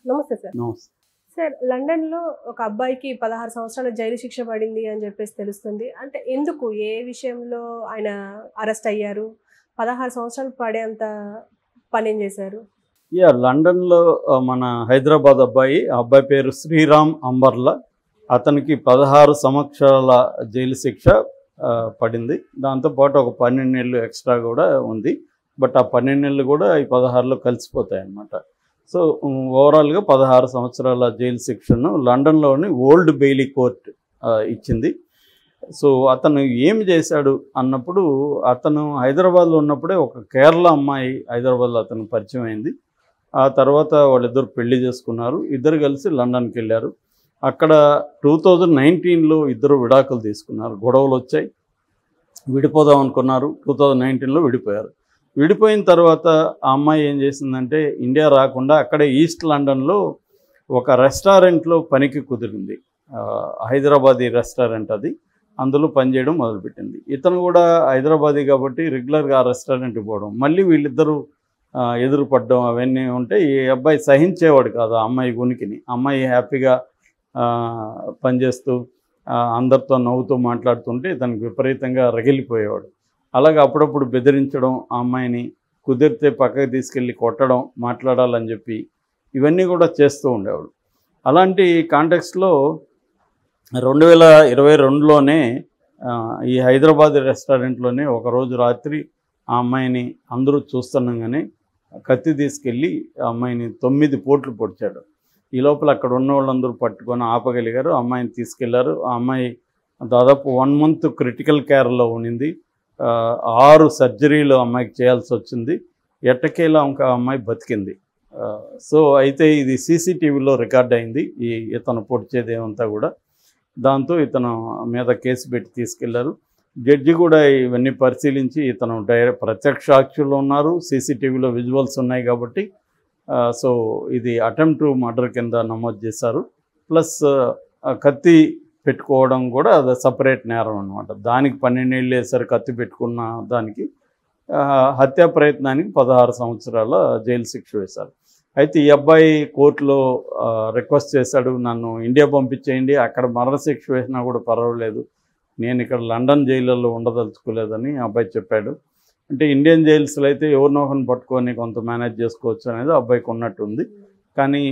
నమస్తే సార్. నమస్తే. సార్, లండన్‌లో ఒక అబ్బాయికి 16 సంవత్సరాల జైలు శిక్ష పడింది అని చెప్పేసి తెలుస్తుంది. అంటే ఎందుకు? ఏ విషయంలో ఆయన అరెస్ట్ అయ్యారు? 16 సంవత్సరాలు పడేంత పనేం చేశారు? లండన్‌లో మన హైదరాబాద్ అబ్బాయి, ఆ అబ్బాయి పేరు శ్రీరామ్ అంబర్ల. అతనికి 16 సంవత్సరాల జైలు శిక్ష పడింది. దాంతోపాటు ఒక 12 నెలలు ఎక్స్ట్రా కూడా ఉంది. బట్ ఆ 12 నెలలు కూడా ఈ 16లో కలిసిపోతాయి అన్నమాట. సో ఓవరాల్గా 16 సంవత్సరాల జైలు శిక్షను లండన్లోని ఓల్డ్ బెయిలీ కోర్ట్ ఇచ్చింది. సో అతను ఏమి చేశాడు అన్నప్పుడు, అతను హైదరాబాద్లో ఉన్నప్పుడే ఒక కేరళ అమ్మాయి హైదరాబాద్లో అతను పరిచయం అయింది. ఆ తర్వాత వాళ్ళిద్దరు పెళ్లి చేసుకున్నారు. ఇద్దరు కలిసి లండన్కి వెళ్ళారు. అక్కడ 2019లో ఇద్దరు విడాకులు తీసుకున్నారు. గొడవలు వచ్చాయి, విడిపోదాం అనుకున్నారు. 2019లో విడిపోయారు. విడిపోయిన తర్వాత ఆ అమ్మాయి ఏం చేసిందంటే, ఇండియా రాకుండా అక్కడే ఈస్ట్ లండన్లో ఒక రెస్టారెంట్లో పనికి కుదిరింది. హైదరాబాదీ రెస్టారెంట్ అది. అందులో పనిచేయడం మొదలుపెట్టింది. ఇతను కూడా హైదరాబాదీ కాబట్టి రెగ్యులర్గా ఆ రెస్టారెంట్కి పోవడం, మళ్ళీ వీళ్ళిద్దరూ ఎదురుపడడం అవన్నీ ఉంటే ఈ అబ్బాయి సహించేవాడు కాదు ఆ అమ్మాయి ఉనికిని. అమ్మాయి హ్యాపీగా పనిచేస్తూ అందరితో నవ్వుతూ మాట్లాడుతుంటే ఇతనికి విపరీతంగా రగిలిపోయేవాడు. అలాగే అప్పుడప్పుడు బెదిరించడం, ఆ అమ్మాయిని కుదిరితే పక్కకి తీసుకెళ్ళి కొట్టడం, మాట్లాడాలని చెప్పి ఇవన్నీ కూడా చేస్తూ ఉండేవాడు. అలాంటి కాంటెక్స్లో 2022లోనే ఈ హైదరాబాద్ రెస్టారెంట్లోనే ఒకరోజు రాత్రి ఆ అమ్మాయిని అందరూ చూస్తుండగానే కత్తి తీసుకెళ్ళి ఆ అమ్మాయిని 9 పోట్లు పొడిచాడు. ఈ లోపల అక్కడ ఉన్న వాళ్ళందరూ పట్టుకొని ఆపగలిగారు. ఆ అమ్మాయిని తీసుకెళ్లారు. ఆ అమ్మాయి దాదాపు 1 మంత్ క్రిటికల్ కేర్లో ఉండింది. 6 సర్జరీలు అమ్మాయికి చేయాల్సి వచ్చింది. ఎట్టకేలా ఇంకా అమ్మాయి బతికింది. సో అయితే ఇది సీసీటీవీలో రికార్డ్ అయింది, ఇతను పొడిచేదేమంతా కూడా. దాంతో ఇతను మీద కేసు పెట్టి తీసుకెళ్లారు. జడ్జి కూడా ఇవన్నీ పరిశీలించి ఇతను ప్రత్యక్ష సాక్షులు ఉన్నారు, సీసీటీవీలో విజువల్స్ ఉన్నాయి కాబట్టి సో ఇది అటెంప్ట్ టు మర్డర్ కింద నమోదు చేశారు. ప్లస్ కత్తి పెట్టుకోవడం కూడా అది సపరేట్ నేరం అనమాట. దానికి 12 ఏళ్ళు వేసారు. కత్తి పెట్టుకున్న దానికి హత్యా ప్రయత్నానికి 16 సంవత్సరాల జైలు శిక్ష వేశారు. అయితే ఈ అబ్బాయి కోర్టులో రిక్వెస్ట్ చేశాడు, నన్ను ఇండియా పంపించేయండి, అక్కడ మరణశిక్ష వేసినా కూడా పర్వాలేదు, నేను ఇక్కడ లండన్ జైళ్ళల్లో ఉండదలుచుకోలేదని అబ్బాయి చెప్పాడు. అంటే ఇండియన్ జైల్స్లో అయితే ఎవరినో ఒకరిని పట్టుకొని కొంత మేనేజ్ చేసుకోవచ్చు అనేది అబ్బాయికి ఉన్నట్టుంది. కానీ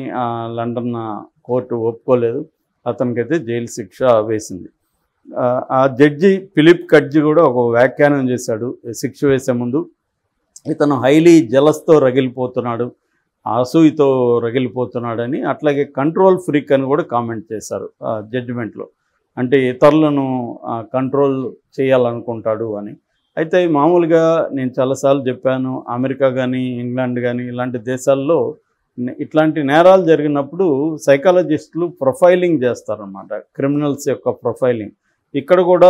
లండన్ కోర్టు ఒప్పుకోలేదు. అతనికైతే జైలు శిక్ష వేసింది. ఆ జడ్జి ఫిలిప్ కడ్జి కూడా ఒక వ్యాఖ్యానం చేశాడు శిక్ష వేసే ముందు. ఇతను హైలీ జలస్తో రగిలిపోతున్నాడు, అసూయతో రగిలిపోతున్నాడని, అట్లాగే కంట్రోల్ ఫ్రీక్ అని కూడా కామెంట్ చేశారు జడ్జిమెంట్లో. అంటే ఇతరులను కంట్రోల్ చేయాలనుకుంటాడు అని. అయితే మామూలుగా నేను చాలాసార్లు చెప్పాను, అమెరికా కానీ ఇంగ్లాండ్ కానీ ఇలాంటి దేశాల్లో ఇట్లాంటి నేరాలు జరిగినప్పుడు సైకాలజిస్టులు ప్రొఫైలింగ్ చేస్తారన్నమాట, క్రిమినల్స్ యొక్క ప్రొఫైలింగ్. ఇక్కడ కూడా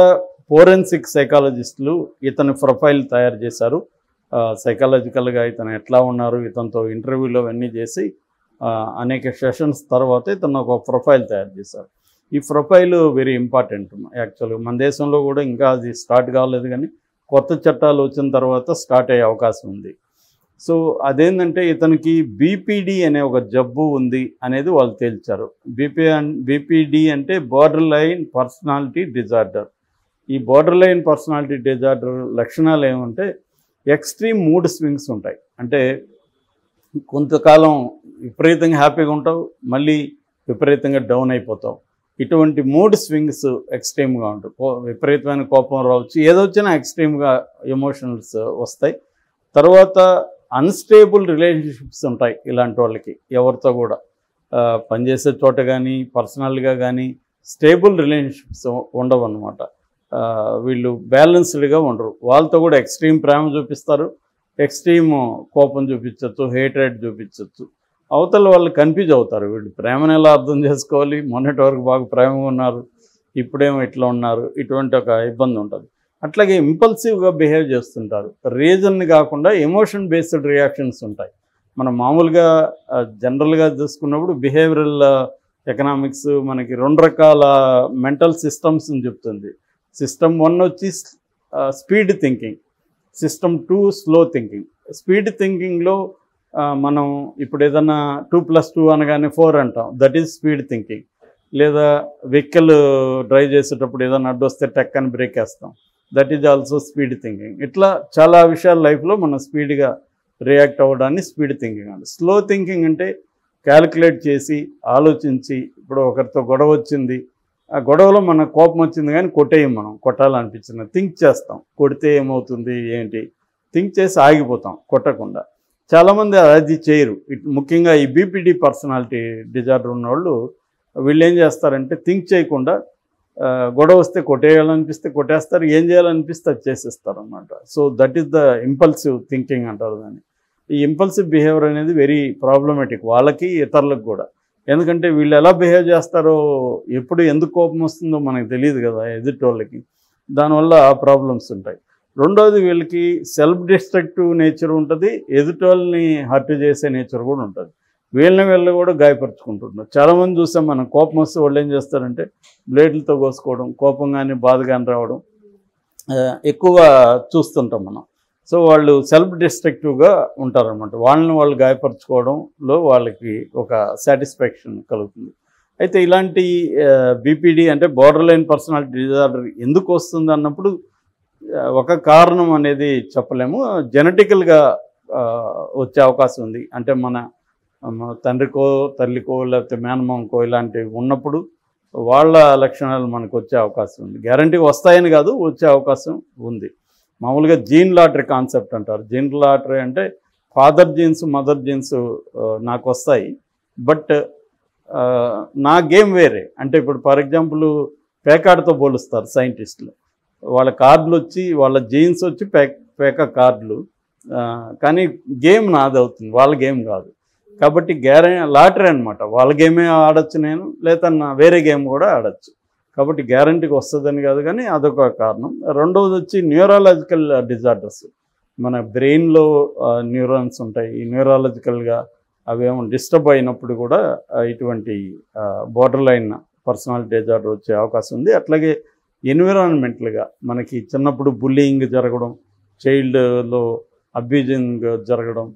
ఫోరెన్సిక్ సైకాలజిస్టులు ఇతని ప్రొఫైల్ తయారు చేశారు. సైకాలజికల్గా ఇతను ఎట్లా ఉన్నారు, ఇతనితో ఇంటర్వ్యూలో అవన్నీ చేసి అనేక సెషన్స్ తర్వాత ఇతను ఒక ప్రొఫైల్ తయారు చేశారు. ఈ ప్రొఫైల్ వెరీ ఇంపార్టెంట్ యాక్చువల్గా. మన దేశంలో కూడా ఇంకా అది స్టార్ట్ కాలేదు, కానీ కొత్త చట్టాలు వచ్చిన తర్వాత స్టార్ట్ అయ్యే అవకాశం ఉంది. సో అదేంటంటే ఇతనికి బీపీడీ అనే ఒక జబ్బు ఉంది అనేది వాళ్ళు తేల్చారు. బీపీడీ అంటే బార్డర్ లైన్ పర్సనాలిటీ డిజార్డర్. ఈ బార్డర్ లైన్ పర్సనాలిటీ డిజార్డర్ లక్షణాలు ఏమంటే ఎక్స్ట్రీమ్ మూడ్ స్వింగ్స్ ఉంటాయి. అంటే కొంతకాలం విపరీతంగా హ్యాపీగా ఉంటావు, మళ్ళీ విపరీతంగా డౌన్ అయిపోతావు. ఇటువంటి మూడ్ స్వింగ్స్ ఎక్స్ట్రీమ్గా ఉంటాయి. విపరీతమైన కోపం రావచ్చు, ఏదొచ్చినా ఎక్స్ట్రీమ్గా ఎమోషనల్స్ వస్తాయి. తర్వాత అన్స్టేబుల్ రిలేషన్షిప్స్ ఉంటాయి ఇలాంటి వాళ్ళకి. ఎవరితో కూడా పనిచేసే చోట కానీ పర్సనల్గా కానీ స్టేబుల్ రిలేషన్షిప్స్ ఉండవు అన్నమాట. వీళ్ళు బ్యాలెన్స్డ్గా ఉండరు. వాళ్ళతో కూడా ఎక్స్ట్రీమ్ ప్రేమ చూపిస్తారు, ఎక్స్ట్రీమ్ కోపం చూపించవచ్చు, హేట్రేట్ చూపించవచ్చు. అవతల వాళ్ళు కన్ఫ్యూజ్ అవుతారు, వీళ్ళు ప్రేమను ఎలా అర్థం చేసుకోవాలి, మొన్నటి వరకు బాగా ప్రేమగా ఉన్నారు, ఇప్పుడేమో ఇట్లా ఉన్నారు, ఇటువంటి ఒక ఇబ్బంది ఉంటుంది. అట్లాగే ఇంపల్సివ్గా బిహేవ్ చేస్తుంటారు. రీజన్ కాకుండా ఎమోషన్ బేస్డ్ రియాక్షన్స్ ఉంటాయి. మనం మామూలుగా జనరల్గా చూసుకున్నప్పుడు బిహేవియరల్ ఎకనామిక్స్ మనకి 2 రకాల మెంటల్ సిస్టమ్స్ని చెప్తుంది. సిస్టమ్ 1 వచ్చి speed thinking, system 2 slow thinking. Speed థింకింగ్లో మనం ఇప్పుడు ఏదన్నా 2+2 అనగానే 4 అంటాం, దట్ ఈజ్ స్పీడ్ థింకింగ్. లేదా వెహికల్ డ్రైవ్ చేసేటప్పుడు ఏదైనా అడ్డు వస్తే టెక్ అని బ్రేక్ వేస్తాం, that is also speed thinking. ఇట్లా చాలా విషయాలు లైఫ్లో మనం స్పీడ్గా రియాక్ట్ అవ్వడాన్ని స్పీడ్ థింకింగ్ అంటే. స్లో థింకింగ్ అంటే క్యాలిక్యులేట్ చేసి ఆలోచించి, ఇప్పుడు ఒకరితో గొడవ వచ్చింది, ఆ గొడవలో మనకు కోపం వచ్చింది కానీ కొట్టేయం, మనం కొట్టాలనిపించింది థింక్ చేస్తాం, కొడితే ఏమవుతుంది ఏంటి థింక్ చేసి ఆగిపోతాం కొట్టకుండా. చాలామంది అది చేయరు. ముఖ్యంగా ఈ బీపీడీ పర్సనాలిటీ డిజార్డర్ ఉన్నవాళ్ళు వీళ్ళు ఏం చేస్తారంటే థింక్ చేయకుండా గొడవ వస్తే కొట్టేయాలనిపిస్తే కొట్టేస్తారు, ఏం చేయాలనిపిస్తే అది చేసేస్తారు అన్నమాట. So that is the impulsive thinking అంటారు దాన్ని. ఈ ఇంపల్సివ్ బిహేవియర్ అనేది వెరీ ప్రాబ్లమేటిక్ వాళ్ళకి ఇతరులకు కూడా. ఎందుకంటే వీళ్ళు ఎలా బిహేవ్ చేస్తారో, ఎప్పుడు ఎందుకు కోపం వస్తుందో మనకు తెలియదు కదా ఎదుటోళ్ళకి, దానివల్ల ప్రాబ్లమ్స్ ఉంటాయి. రెండోది వీళ్ళకి సెల్ఫ్ డిస్ట్రక్టివ్ నేచర్ ఉంటుంది, ఎదుటోళ్ళని హర్ట్ చేసే నేచర్ కూడా ఉంటుంది. వీళ్ళని కూడా గాయపరుచుకుంటున్నారు. చాలామంది చూసాం మనం, కోపం వస్తే వాళ్ళు ఏం చేస్తారంటే బ్లేడ్లతో కోసుకోవడం, కోపం కానీ బాధ కానీ రావడం ఎక్కువ చూస్తుంటాం మనం. సో వాళ్ళు సెల్ఫ్ డిస్ట్రక్టివ్గా ఉంటారనమాట. వాళ్ళని వాళ్ళు గాయపరచుకోవడంలో వాళ్ళకి ఒక సాటిస్ఫాక్షన్ కలుగుతుంది. అయితే ఇలాంటి బీపీడీ అంటే బోర్డర్ లైన్ పర్సనాలిటీ డిజార్డర్ ఎందుకు వస్తుంది అన్నప్పుడు ఒక కారణం అనేది చెప్పలేము. జెనెటికల్గా వచ్చే అవకాశం ఉంది. అంటే మన తండ్రికో తల్లికో లేకపోతే మేనమామకో ఇలాంటివి ఉన్నప్పుడు వాళ్ళ లక్షణాలు మనకు వచ్చే అవకాశం ఉంది. గ్యారంటీ వస్తాయని కాదు, వచ్చే అవకాశం ఉంది. మామూలుగా జీన్ లాటరీ కాన్సెప్ట్ అంటారు. జీన్ లాటరీ అంటే ఫాదర్ జీన్స్ మదర్ జీన్స్ నాకు వస్తాయి, బట్ నా గేమ్ వేరే. అంటే ఇప్పుడు ఫర్ ఎగ్జాంపుల్ పేకాడతో పోలుస్తారు సైంటిస్టులు. వాళ్ళ కార్డులు వచ్చి వాళ్ళ జీన్స్ వచ్చి పేక కార్డులు, కానీ గేమ్ నాది అవుతుంది, వాళ్ళ గేమ్ కాదు. కాబట్టి లాటరీ అనమాట. వాళ్ళ గేమే ఆడచ్చు నేను, లేదా వేరే గేమ్ కూడా ఆడచ్చు. కాబట్టి గ్యారంటీకి వస్తుందని కాదు, కానీ అదొక కారణం. రెండవది వచ్చి న్యూరాలజికల్ డిజార్డర్స్. మన బ్రెయిన్లో న్యూరాన్స్ ఉంటాయి. ఈ న్యూరాలజికల్గా అవేమో డిస్టర్బ్ అయినప్పుడు కూడా ఇటువంటి బోర్డర్ లైన్ పర్సనాలిటీ డిజార్డర్ వచ్చే అవకాశం ఉంది. అట్లాగే ఎన్విరాన్మెంటల్గా మనకి చిన్నప్పుడు బుల్లింగ్ జరగడం, చైల్డ్లో అబ్యూజింగ్ జరగడం,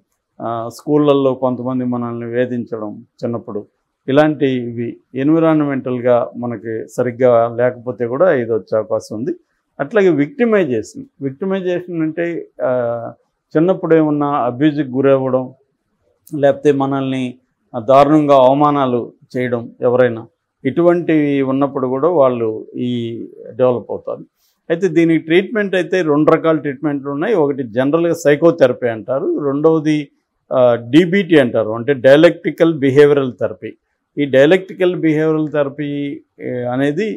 స్కూళ్ళల్లో కొంతమంది మనల్ని వేధించడం చిన్నప్పుడు, ఇలాంటివి ఎన్విరాన్మెంటల్గా మనకి సరిగ్గా లేకపోతే కూడా ఇది వచ్చే అవకాశం ఉంది. అట్లాగే విక్టిమైజేషన్ అంటే చిన్నప్పుడు ఏమన్నా అబ్యూజ్కి గురవ్వడం, లేకపోతే మనల్ని దారుణంగా అవమానాలు చేయడం ఎవరైనా, ఇటువంటివి ఉన్నప్పుడు కూడా వాళ్ళు ఈ డెవలప్ అవుతారు. అయితే దీనికి ట్రీట్మెంట్ అయితే 2 రకాల ట్రీట్మెంట్లు ఉన్నాయి. ఒకటి జనరల్గా సైకోథెరపీ అంటారు, రెండవది డీబీటీ అంటారు, అంటే డైలెక్టికల్ బిహేవియరల్ థెరపీ. ఈ డైలెక్టికల్ బిహేవియరల్ థెరపీ అనేది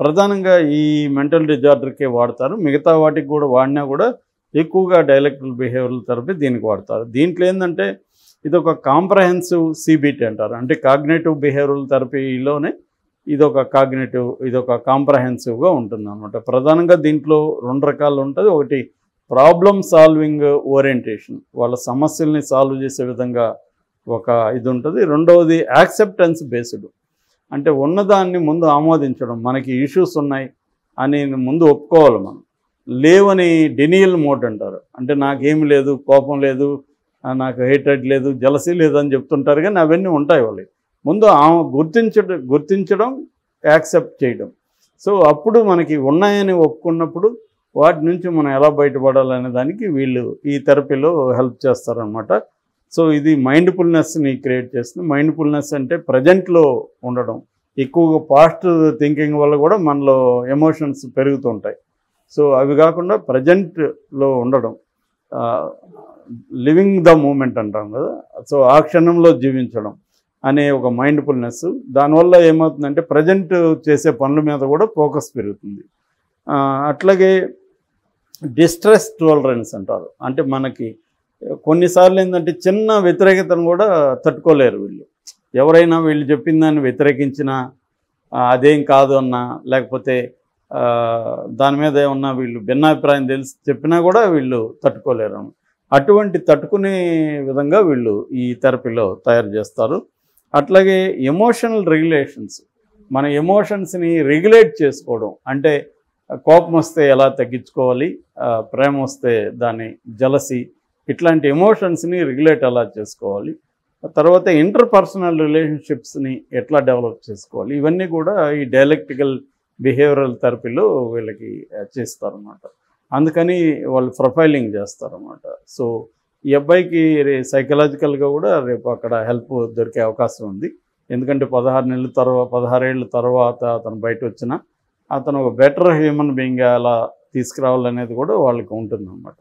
ప్రధానంగా ఈ మెంటల్ డిజార్డర్కే వాడతారు. మిగతా వాటికి కూడా వాడినా కూడా ఎక్కువగా డైలెక్టికల్ బిహేవియరల్ థెరపీ దీనికి వాడతారు. దీంట్లో ఏంటంటే ఇది ఒక కాంప్రహెన్సివ్ సిబిటి అంటారు. అంటే కాగ్నేటివ్ బిహేవియరల్ థెరపీలోనే ఇదొక కాంప్రహెన్సివ్గా ఉంటుంది అన్నమాట. ప్రధానంగా దీంట్లో 2 రకాలు ఉంటుంది. ఒకటి ప్రాబ్లమ్ సాల్వింగ్ ఓరియంటేషన్, వాళ్ళ సమస్యల్ని సాల్వ్ చేసే విధంగా ఒక ఇది ఉంటుంది. రెండవది యాక్సెప్టెన్స్ బేస్డ్, అంటే ఉన్నదాన్ని ముందు ఆమోదించడం. మనకి ఇష్యూస్ ఉన్నాయి అని ముందు ఒప్పుకోవాలి మనం. లేవని డెనియల్ మోడ్ అంటారు. అంటే నాకేమి లేదు, కోపం లేదు, నాకు హేట్రెడ్ లేదు, జలసీ లేదు అని చెప్తుంటారు, కానీ అవన్నీ ఉంటాయి వాళ్ళకి. ముందు గుర్తించడం, యాక్సెప్ట్ చేయడం. సో అప్పుడు మనకి ఉన్నాయని ఒప్పుకున్నప్పుడు వాటి నుంచి మనం ఎలా బయటపడాలనే దానికి వీళ్ళు ఈ థెరపీలో హెల్ప్ చేస్తారనమాట. సో ఇది మైండ్ఫుల్నెస్ని క్రియేట్ చేస్తుంది. మైండ్ఫుల్నెస్ అంటే ప్రజెంట్లో ఉండడం. ఎక్కువగా పాస్ట్ థింకింగ్ వల్ల కూడా మనలో ఎమోషన్స్ పెరుగుతుంటాయి. సో అవి కాకుండా ప్రజెంట్లో ఉండడం, లివింగ్ ద మూమెంట్ అంటాం కదా. సో ఆ క్షణంలో జీవించడం అనే ఒక మైండ్ఫుల్నెస్. దానివల్ల ఏమవుతుందంటే ప్రజెంట్ చేసే పనుల మీద కూడా ఫోకస్ పెరుగుతుంది. అట్లాగే డిస్ట్రెస్ టాలరెన్స్ అంటారు. అంటే మనకి కొన్నిసార్లు ఏంటంటే చిన్న వ్యతిరేకతను కూడా తట్టుకోలేరు వీళ్ళు. ఎవరైనా వీళ్ళు చెప్పిన దాన్ని వ్యతిరేకించినా, అదేం కాదు అన్నా, లేకపోతే దాని మీద ఏమన్నా వీళ్ళు భిన్నాభిప్రాయం తెలిసి చెప్పినా కూడా వీళ్ళు తట్టుకోలేరు. అటువంటి తట్టుకునే విధంగా వీళ్ళు ఈ థెరపీలో తయారు చేస్తారు. అట్లాగే ఎమోషనల్ రెగ్యులేషన్స్, మన ఎమోషన్స్ని రెగ్యులేట్ చేసుకోవడం. అంటే కోపం వస్తే ఎలా తగ్గించుకోవాలి, ప్రేమ వస్తే దాన్ని జలసి, ఇట్లాంటి ఎమోషన్స్ని రెగ్యులేట్ ఎలా చేసుకోవాలి, తర్వాత ఇంటర్పర్సనల్ రిలేషన్షిప్స్ని ఎట్లా డెవలప్ చేసుకోవాలి, ఇవన్నీ కూడా ఈ డైలెక్టికల్ బిహేవియరల్ థెరపీలో వీళ్ళకి చేస్తారన్నమాట. అందుకని వాళ్ళు ప్రొఫైలింగ్ చేస్తారన్నమాట. సో ఈ అబ్బాయికి సైకలాజికల్గా కూడా రేపు అక్కడ హెల్ప్ దొరికే అవకాశం ఉంది. ఎందుకంటే 16 ఏళ్ళ తర్వాత అతను బయట వచ్చినా అతను ఒక బెటర్ హ్యూమన్ బీయింగ్ అలా తీసుకురావాలనేది కూడా వాళ్ళకి ఉంటుందన్నమాట.